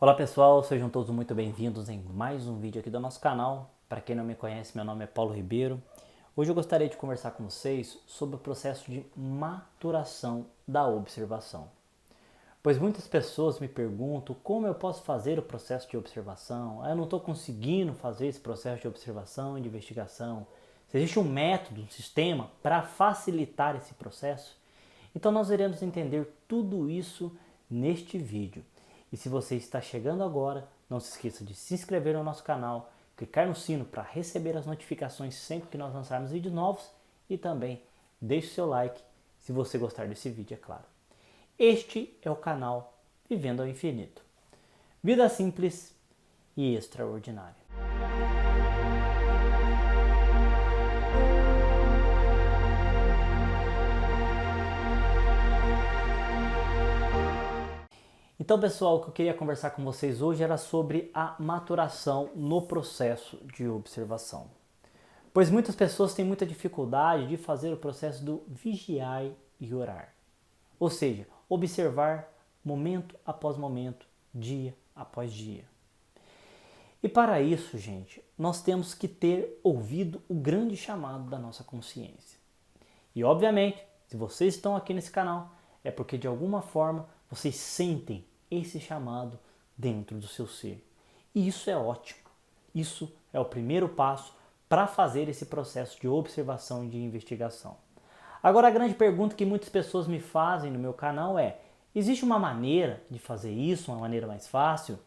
Olá pessoal, sejam todos muito bem-vindos em mais um vídeo aqui do nosso canal. Para quem não me conhece, meu nome é Paulo Ribeiro. Hoje eu gostaria de conversar com vocês sobre o processo de maturação da observação. Pois muitas pessoas me perguntam como eu posso fazer o processo de observação. Eu não estou conseguindo fazer esse processo de observação e de investigação. Se existe um método, um sistema para facilitar esse processo? Então nós iremos entender tudo isso neste vídeo. E se você está chegando agora, não se esqueça de se inscrever no nosso canal, clicar no sino para receber as notificações sempre que nós lançarmos vídeos novos e também deixe seu like se você gostar desse vídeo, é claro. Este é o canal Vivendo ao Infinito. Vida simples e extraordinária. Então, pessoal, o que eu queria conversar com vocês hoje era sobre a maturação no processo de observação. Pois muitas pessoas têm muita dificuldade de fazer o processo do vigiar e orar. Ou seja, observar momento após momento, dia após dia. E para isso, gente, nós temos que ter ouvido o grande chamado da nossa consciência. E obviamente, se vocês estão aqui nesse canal, é porque de alguma forma vocês sentem esse chamado dentro do seu ser. E isso é ótimo. Isso é o primeiro passo para fazer esse processo de observação e de investigação. Agora, a grande pergunta que muitas pessoas me fazem no meu canal é: existe uma maneira de fazer isso, uma maneira mais fácil?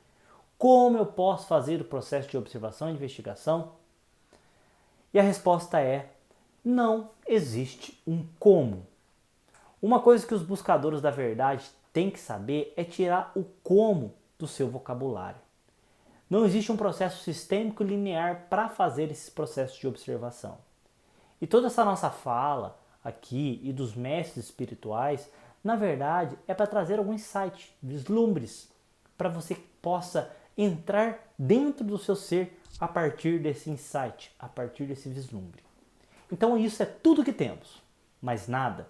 Como eu posso fazer o processo de observação e investigação? E a resposta é: não existe um como. Uma coisa que os buscadores da verdade têm que saber é tirar o como do seu vocabulário. Não existe um processo sistêmico linear para fazer esses processos de observação. E toda essa nossa fala aqui e dos mestres espirituais, na verdade, é para trazer algum insight, vislumbres, para você possa entrar dentro do seu ser a partir desse insight, a partir desse vislumbre. Então isso é tudo que temos, mais nada.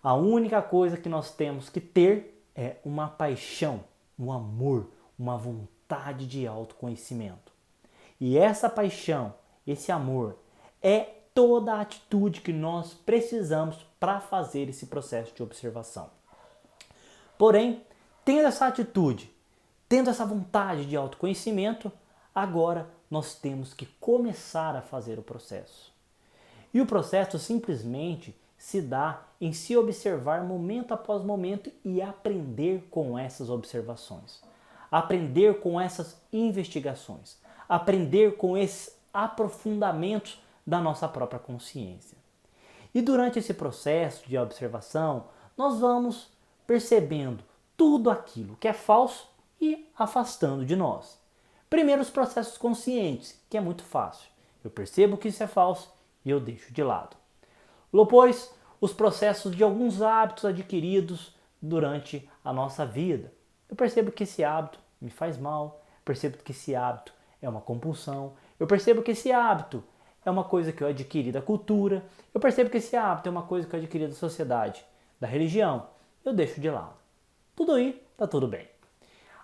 A única coisa que nós temos que ter é uma paixão, um amor, uma vontade de autoconhecimento. E essa paixão, esse amor, é toda a atitude que nós precisamos para fazer esse processo de observação. Porém, tendo essa atitude, tendo essa vontade de autoconhecimento, agora nós temos que começar a fazer o processo. E o processo simplesmente se dá em se observar momento após momento e aprender com essas observações. Aprender com essas investigações. Aprender com esses aprofundamentos da nossa própria consciência. E durante esse processo de observação, nós vamos percebendo tudo aquilo que é falso e afastando de nós. Primeiro, os processos conscientes, que é muito fácil. Eu percebo que isso é falso e eu deixo de lado. Depois, os processos de alguns hábitos adquiridos durante a nossa vida. Eu percebo que esse hábito me faz mal, percebo que esse hábito é uma compulsão, eu percebo que esse hábito é uma coisa que eu adquiri da cultura, eu percebo que esse hábito é uma coisa que eu adquiri da sociedade, da religião, eu deixo de lado. Tudo aí, tá tudo bem.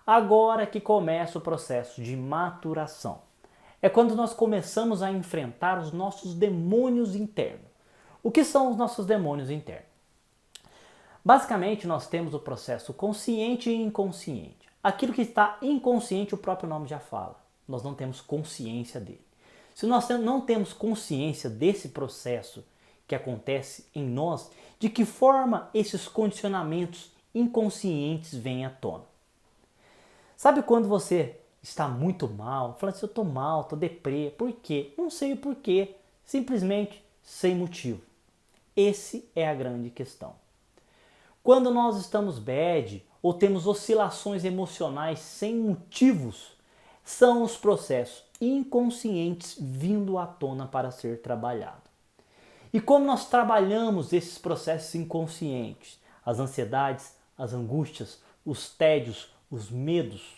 Agora que começa o processo de maturação. É quando nós começamos a enfrentar os nossos demônios internos. O que são os nossos demônios internos? Basicamente, nós temos o processo consciente e inconsciente. Aquilo que está inconsciente, o próprio nome já fala. Nós não temos consciência dele. Se nós não temos consciência desse processo que acontece em nós, de que forma esses condicionamentos inconscientes vêm à tona? Sabe quando você está muito mal, falando assim, eu estou mal, estou deprê, por quê? Não sei o porquê, simplesmente sem motivo. Esse é a grande questão. Quando nós estamos bad ou temos oscilações emocionais sem motivos, são os processos inconscientes vindo à tona para ser trabalhado. E como nós trabalhamos esses processos inconscientes? As ansiedades, as angústias, os tédios, os medos?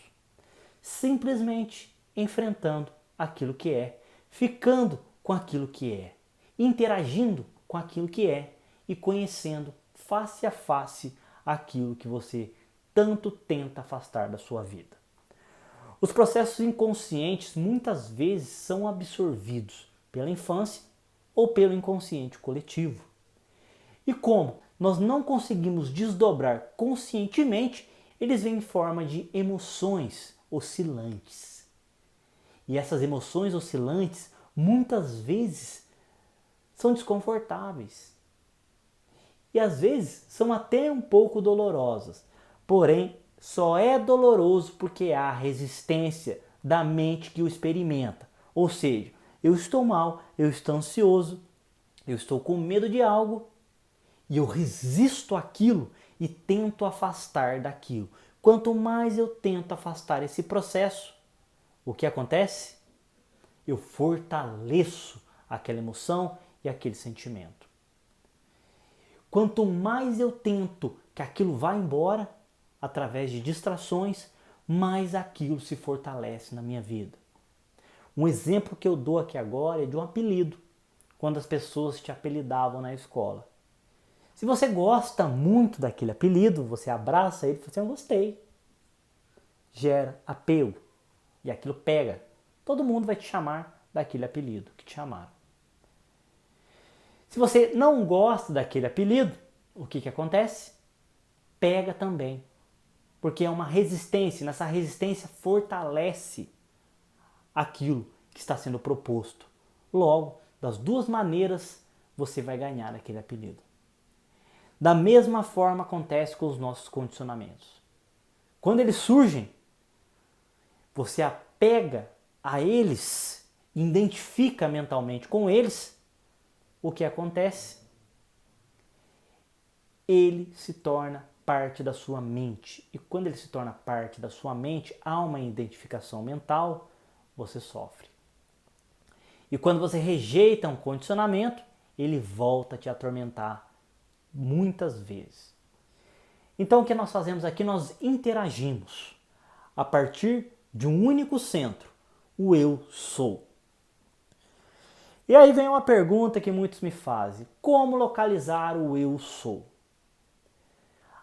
Simplesmente enfrentando aquilo que é, ficando com aquilo que é, interagindo com aquilo que é e conhecendo face a face aquilo que você tanto tenta afastar da sua vida. Os processos inconscientes muitas vezes são absorvidos pela infância ou pelo inconsciente coletivo. E como nós não conseguimos desdobrar conscientemente, eles vêm em forma de emoções oscilantes. E essas emoções oscilantes muitas vezes são desconfortáveis. E às vezes são até um pouco dolorosas. Porém, só é doloroso porque há resistência da mente que o experimenta. Ou seja, eu estou mal, eu estou ansioso, eu estou com medo de algo e eu resisto aquilo e tento afastar daquilo. Quanto mais eu tento afastar esse processo, o que acontece? Eu fortaleço aquela emoção e aquele sentimento. Quanto mais eu tento que aquilo vá embora, através de distrações, mais aquilo se fortalece na minha vida. Um exemplo que eu dou aqui agora é de um apelido, quando as pessoas te apelidavam na escola. Se você gosta muito daquele apelido, você abraça ele e fala assim, eu gostei. Gera apelo. E aquilo pega. Todo mundo vai te chamar daquele apelido que te chamaram. Se você não gosta daquele apelido, o que acontece? Pega também. Porque é uma resistência. Nessa resistência fortalece aquilo que está sendo proposto. Logo, das duas maneiras, você vai ganhar aquele apelido. Da mesma forma acontece com os nossos condicionamentos. Quando eles surgem, você apega a eles, identifica mentalmente com eles, o que acontece? Ele se torna parte da sua mente. E quando ele se torna parte da sua mente, há uma identificação mental, você sofre. E quando você rejeita um condicionamento, ele volta a te atormentar muitas vezes. Então o que nós fazemos aqui? Nós interagimos a partir de um único centro, o eu sou. E aí vem uma pergunta que muitos me fazem: como localizar o eu sou?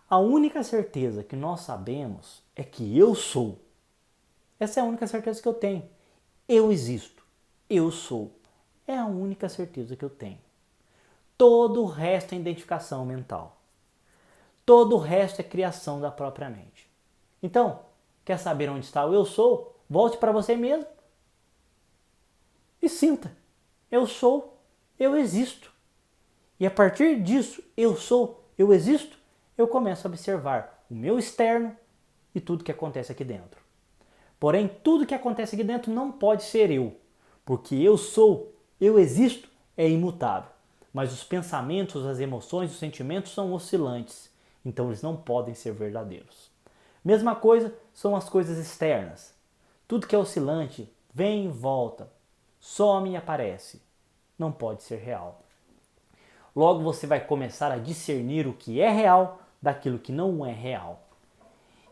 A única certeza que nós sabemos é que eu sou. Essa é a única certeza que eu tenho. Eu existo. Eu sou. É a única certeza que eu tenho. Todo o resto é identificação mental. Todo o resto é criação da própria mente. Então, quer saber onde está o eu sou? Volte para você mesmo e sinta. Eu sou, eu existo. E a partir disso, eu sou, eu existo, eu começo a observar o meu externo e tudo que acontece aqui dentro. Porém, tudo que acontece aqui dentro não pode ser eu, porque eu sou, eu existo, é imutável. Mas os pensamentos, as emoções, os sentimentos são oscilantes, então eles não podem ser verdadeiros. Mesma coisa são as coisas externas. Tudo que é oscilante vem e volta, some e aparece. Não pode ser real. Logo você vai começar a discernir o que é real daquilo que não é real.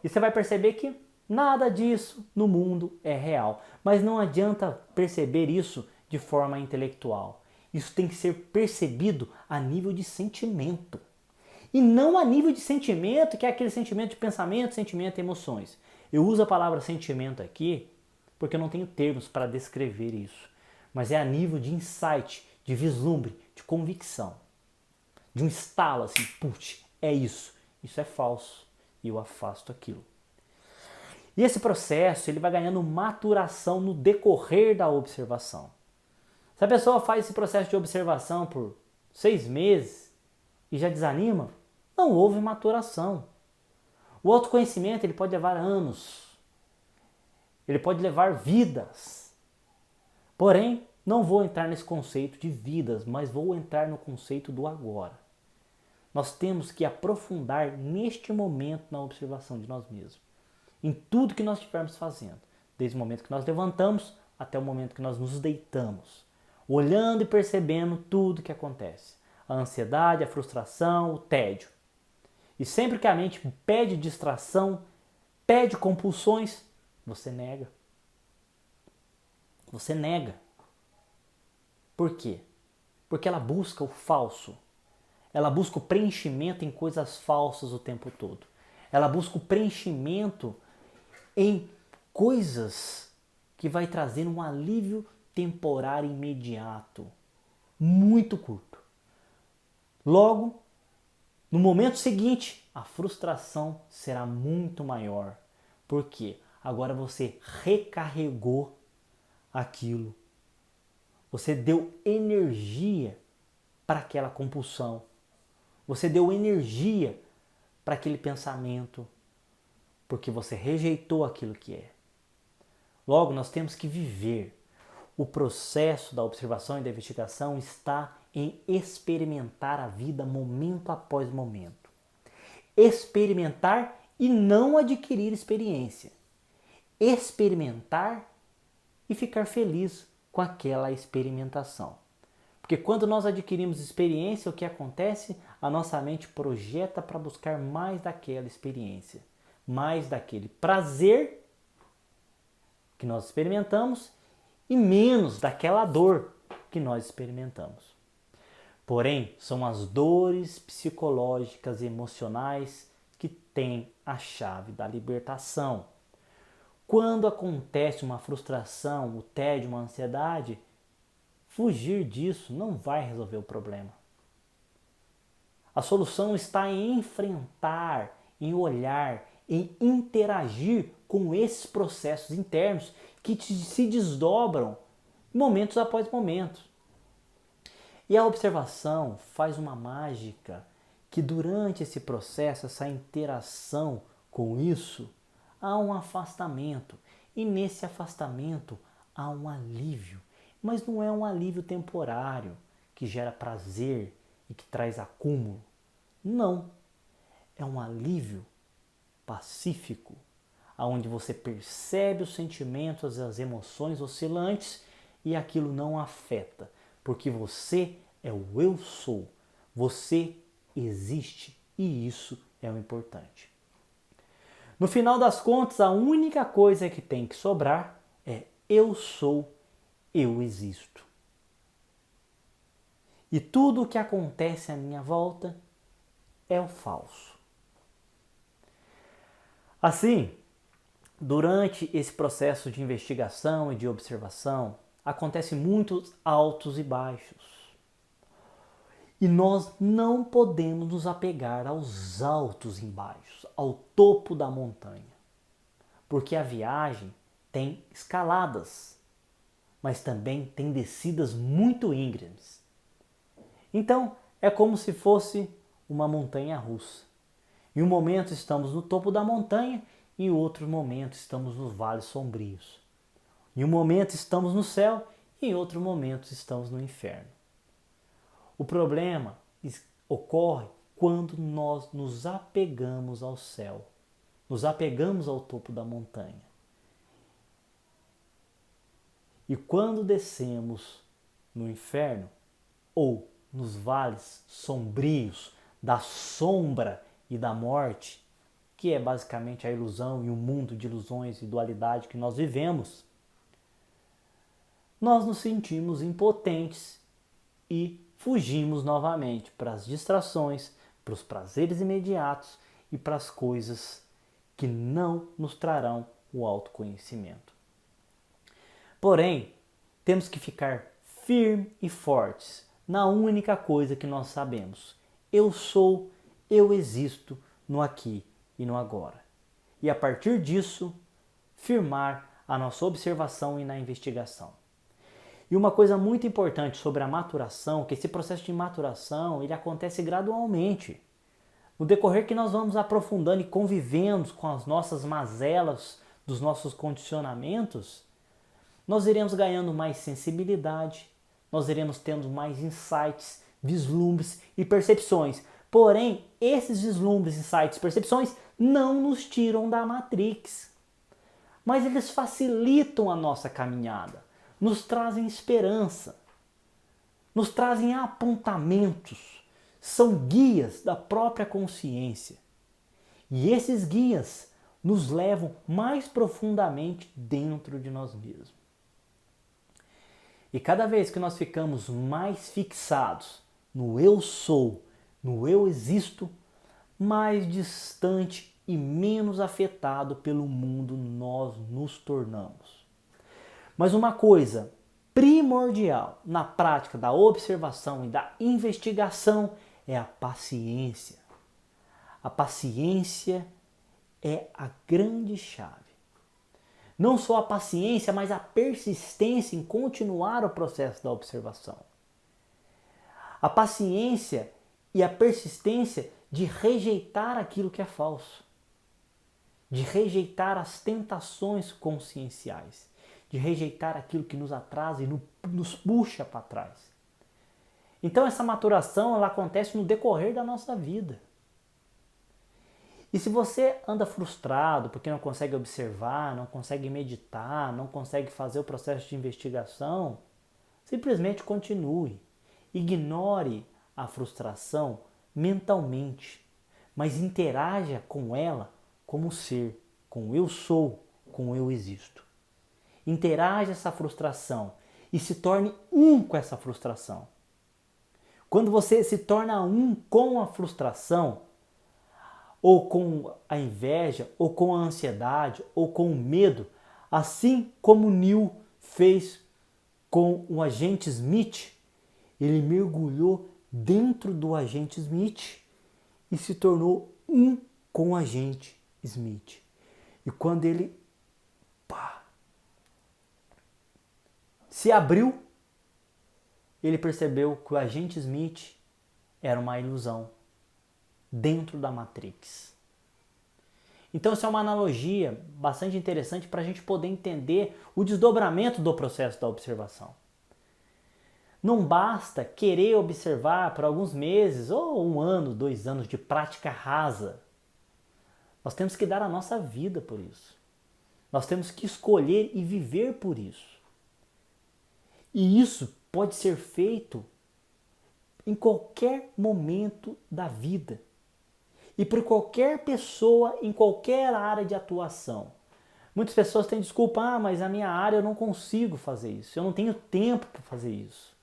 E você vai perceber que nada disso no mundo é real. Mas não adianta perceber isso de forma intelectual. Isso tem que ser percebido a nível de sentimento. E não a nível de sentimento, que é aquele sentimento de pensamento, sentimento e emoções. Eu uso a palavra sentimento aqui porque eu não tenho termos para descrever isso. Mas é a nível de insight, de vislumbre, de convicção. De um estalo assim, putz, é isso. Isso é falso. E eu afasto aquilo. E esse processo ele vai ganhando maturação no decorrer da observação. Se a pessoa faz esse processo de observação por 6 meses e já desanima, não houve maturação. O autoconhecimento ele pode levar anos. Ele pode levar vidas. Porém, não vou entrar nesse conceito de vidas, mas vou entrar no conceito do agora. Nós temos que aprofundar neste momento na observação de nós mesmos. Em tudo que nós estivermos fazendo. Desde o momento que nós levantamos até o momento que nós nos deitamos. Olhando e percebendo tudo que acontece. A ansiedade, a frustração, o tédio. E sempre que a mente pede distração, pede compulsões, você nega. Você nega. Por quê? Porque ela busca o falso. Ela busca o preenchimento em coisas falsas o tempo todo. Ela busca o preenchimento em coisas que vai trazer um alívio temporário imediato, muito curto. Logo, no momento seguinte, a frustração será muito maior. Por quê? Agora você recarregou aquilo. Você deu energia para aquela compulsão. Você deu energia para aquele pensamento, porque você rejeitou aquilo que é. Logo, nós temos que viver. O processo da observação e da investigação está em experimentar a vida momento após momento. Experimentar e não adquirir experiência. Experimentar e ficar feliz com aquela experimentação. Porque quando nós adquirimos experiência, o que acontece? A nossa mente projeta para buscar mais daquela experiência, mais daquele prazer que nós experimentamos e menos daquela dor que nós experimentamos. Porém, são as dores psicológicas e emocionais que têm a chave da libertação. Quando acontece uma frustração, o tédio, uma ansiedade, fugir disso não vai resolver o problema. A solução está em enfrentar, em olhar, em interagir com esses processos internos que se desdobram momentos após momentos. E a observação faz uma mágica que durante esse processo, essa interação com isso, há um afastamento. E nesse afastamento há um alívio. Mas não é um alívio temporário que gera prazer e que traz acúmulo. Não. É um alívio pacífico, onde você percebe os sentimentos, as emoções oscilantes e aquilo não afeta, porque você é o eu sou, você existe e isso é o importante. No final das contas, a única coisa que tem que sobrar é eu sou, eu existo. E tudo o que acontece à minha volta é o falso. Assim, durante esse processo de investigação e de observação, acontecem muitos altos e baixos. E nós não podemos nos apegar aos altos e baixos, ao topo da montanha. Porque a viagem tem escaladas, mas também tem descidas muito íngremes. Então, é como se fosse uma montanha russa. Em um momento estamos no topo da montanha e em outro momento estamos nos vales sombrios. Em um momento estamos no céu e em outro momento estamos no inferno. O problema ocorre quando nós nos apegamos ao céu, nos apegamos ao topo da montanha. E quando descemos no inferno ou nos vales sombrios da sombra e da morte, que é basicamente a ilusão e o mundo de ilusões e dualidade que nós vivemos, nós nos sentimos impotentes e fugimos novamente para as distrações, para os prazeres imediatos e para as coisas que não nos trarão o autoconhecimento. Porém, temos que ficar firmes e fortes na única coisa que nós sabemos. Eu sou, eu existo no aqui e no agora. E a partir disso, firmar a nossa observação e na investigação. E uma coisa muito importante sobre a maturação, que esse processo de maturação, ele acontece gradualmente. No decorrer que nós vamos aprofundando e convivendo com as nossas mazelas, dos nossos condicionamentos, nós iremos ganhando mais sensibilidade, nós iremos tendo mais insights, vislumbres e percepções. Porém, esses vislumbres, insights, percepções não nos tiram da Matrix, mas eles facilitam a nossa caminhada, nos trazem esperança, nos trazem apontamentos, são guias da própria consciência. E esses guias nos levam mais profundamente dentro de nós mesmos. E cada vez que nós ficamos mais fixados no eu sou, no eu existo, mais distante e menos afetado pelo mundo nós nos tornamos. Mas uma coisa primordial na prática da observação e da investigação é a paciência. A paciência é a grande chave. Não só a paciência, mas a persistência em continuar o processo da observação. A paciência e a persistência de rejeitar aquilo que é falso, de rejeitar as tentações conscienciais, de rejeitar aquilo que nos atrasa e nos puxa para trás. Então essa maturação ela acontece no decorrer da nossa vida. E se você anda frustrado porque não consegue observar, não consegue meditar, não consegue fazer o processo de investigação, simplesmente continue. Ignore a frustração mentalmente, mas interaja com ela como ser, com o eu sou, com o eu existo. Interaja essa frustração e se torne um com essa frustração. Quando você se torna um com a frustração, ou com a inveja, ou com a ansiedade, ou com o medo, assim como Neo fez com o agente Smith, ele mergulhou dentro do agente Smith e se tornou um com o agente Smith. E quando ele se abriu, ele percebeu que o agente Smith era uma ilusão dentro da Matrix. Então isso é uma analogia bastante interessante para a gente poder entender o desdobramento do processo da observação. Não basta querer observar por alguns meses ou 1 ano, 2 anos de prática rasa. Nós temos que dar a nossa vida por isso. Nós temos que escolher e viver por isso. E isso pode ser feito em qualquer momento da vida. E por qualquer pessoa em qualquer área de atuação. Muitas pessoas têm desculpa, mas a minha área eu não consigo fazer isso, eu não tenho tempo para fazer isso.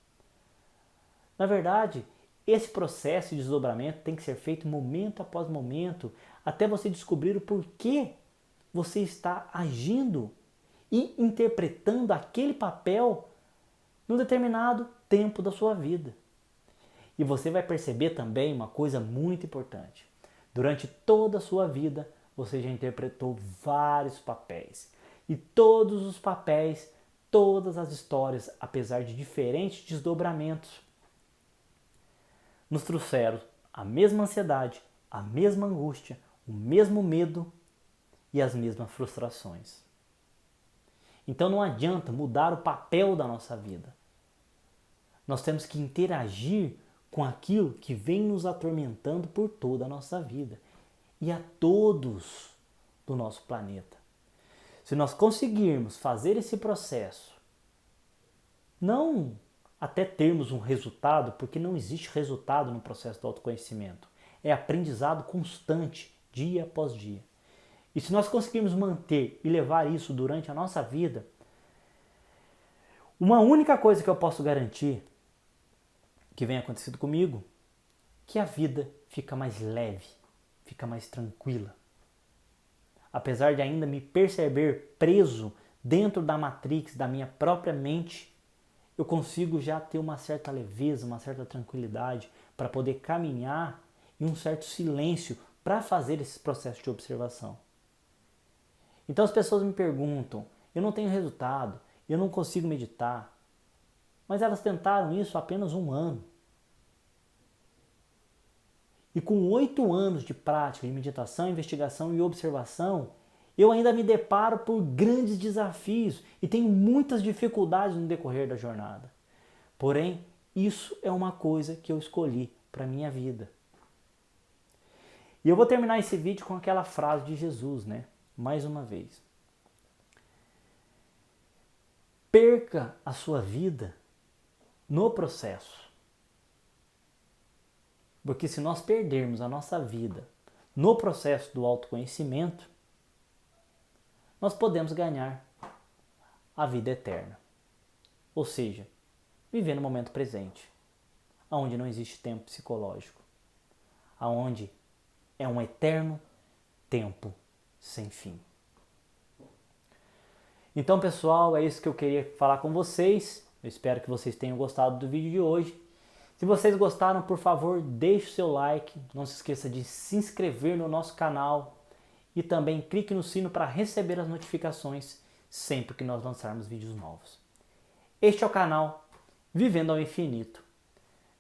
Na verdade, esse processo de desdobramento tem que ser feito momento após momento, até você descobrir o porquê você está agindo e interpretando aquele papel num determinado tempo da sua vida. E você vai perceber também uma coisa muito importante. Durante toda a sua vida, você já interpretou vários papéis. E todos os papéis, todas as histórias, apesar de diferentes desdobramentos, nos trouxeram a mesma ansiedade, a mesma angústia, o mesmo medo e as mesmas frustrações. Então não adianta mudar o papel da nossa vida. Nós temos que interagir com aquilo que vem nos atormentando por toda a nossa vida e a todos do nosso planeta. Se nós conseguirmos fazer esse processo, não até termos um resultado, porque não existe resultado no processo do autoconhecimento, é aprendizado constante, dia após dia. E se nós conseguirmos manter e levar isso durante a nossa vida, uma única coisa que eu posso garantir que vem acontecido comigo, que a vida fica mais leve, fica mais tranquila. Apesar de ainda me perceber preso dentro da matrix da minha própria mente, eu consigo já ter uma certa leveza, uma certa tranquilidade para poder caminhar e um certo silêncio para fazer esse processo de observação. Então as pessoas me perguntam, eu não tenho resultado, eu não consigo meditar. Mas elas tentaram isso há apenas 1 ano. E com 8 anos de prática de meditação, investigação e observação, eu ainda me deparo por grandes desafios e tenho muitas dificuldades no decorrer da jornada. Porém, isso é uma coisa que eu escolhi para a minha vida. E eu vou terminar esse vídeo com aquela frase de Jesus, né? Mais uma vez. Perca a sua vida no processo. Porque se nós perdermos a nossa vida no processo do autoconhecimento, nós podemos ganhar a vida eterna. Ou seja, viver no momento presente, onde não existe tempo psicológico, onde é um eterno tempo sem fim. Então, pessoal, é isso que eu queria falar com vocês. Eu espero que vocês tenham gostado do vídeo de hoje. Se vocês gostaram, por favor, deixe o seu like. Não se esqueça de se inscrever no nosso canal. E também clique no sino para receber as notificações sempre que nós lançarmos vídeos novos. Este é o canal Vivendo ao Infinito.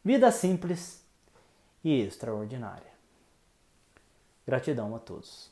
Vida simples e extraordinária. Gratidão a todos.